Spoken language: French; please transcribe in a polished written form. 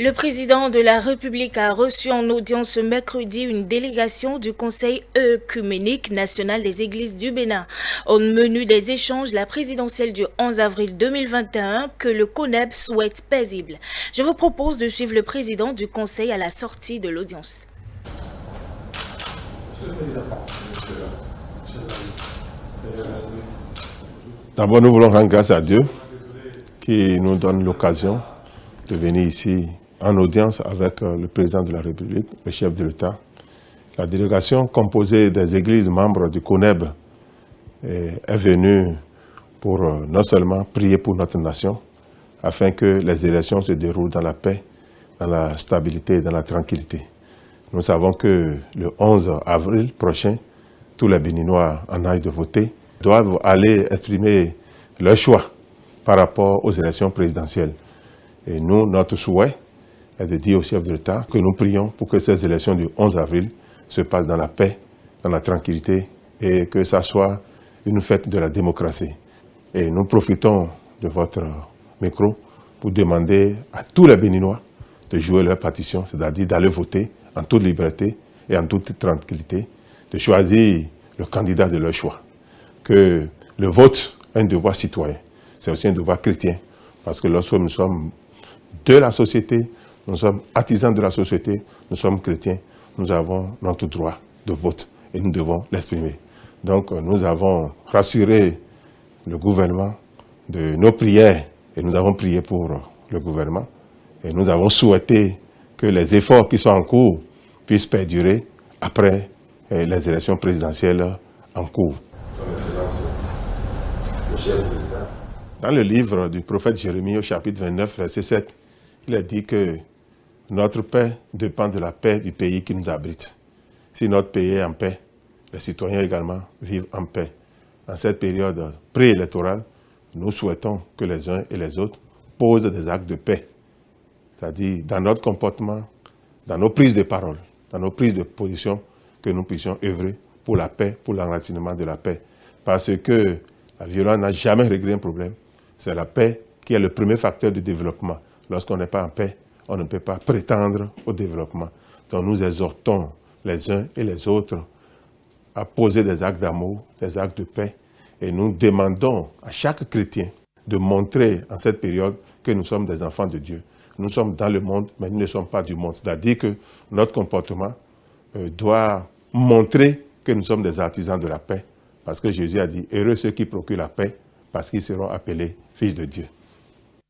Le président de la République a reçu en audience ce mercredi une délégation du Conseil œcuménique national des églises du Bénin. Au menu des échanges, la présidentielle du 11 avril 2021 que le CONEB souhaite paisible. Je vous propose de suivre le président du Conseil à la sortie de l'audience. D'abord, nous voulons rendre grâce à Dieu qui nous donne l'occasion de venir ici en audience avec le président de la République, le chef de l'État. La délégation composée des églises membres du CONEB est venue pour non seulement prier pour notre nation, afin que les élections se déroulent dans la paix, dans la stabilité et dans la tranquillité. Nous savons que le 11 avril prochain, tous les Béninois en âge de voter doivent aller exprimer leur choix par rapport aux élections présidentielles. Et nous, notre souhait est de dire au chef de l'État que nous prions pour que ces élections du 11 avril se passent dans la paix, dans la tranquillité et que ça soit une fête de la démocratie. Et nous profitons de votre micro pour demander à tous les Béninois de jouer leur partition, c'est-à-dire d'aller voter en toute liberté et en toute tranquillité, de choisir le candidat de leur choix. Que le vote est un devoir citoyen, c'est aussi un devoir chrétien, parce que lorsque nous sommes de la société, nous sommes artisans de la société, nous sommes chrétiens, nous avons notre droit de vote et nous devons l'exprimer. Donc nous avons rassuré le gouvernement de nos prières et nous avons prié pour le gouvernement et nous avons souhaité que les efforts qui sont en cours puissent perdurer après les élections présidentielles en cours. Dans le livre du prophète Jérémie au chapitre 29, verset 7, il est dit que notre paix dépend de la paix du pays qui nous abrite. Si notre pays est en paix, les citoyens également vivent en paix. En cette période préélectorale, nous souhaitons que les uns et les autres posent des actes de paix. C'est-à-dire dans notre comportement, dans nos prises de parole, dans nos prises de position, que nous puissions œuvrer pour la paix, pour l'enracinement de la paix. Parce que la violence n'a jamais réglé un problème. C'est la paix qui est le premier facteur de développement. Lorsqu'on n'est pas en paix, on ne peut pas prétendre au développement. Donc nous exhortons les uns et les autres à poser des actes d'amour, des actes de paix. Et nous demandons à chaque chrétien de montrer en cette période que nous sommes des enfants de Dieu. Nous sommes dans le monde, mais nous ne sommes pas du monde. C'est-à-dire que notre comportement doit montrer que nous sommes des artisans de la paix. Parce que Jésus a dit, heureux ceux qui procurent la paix, parce qu'ils seront appelés fils de Dieu.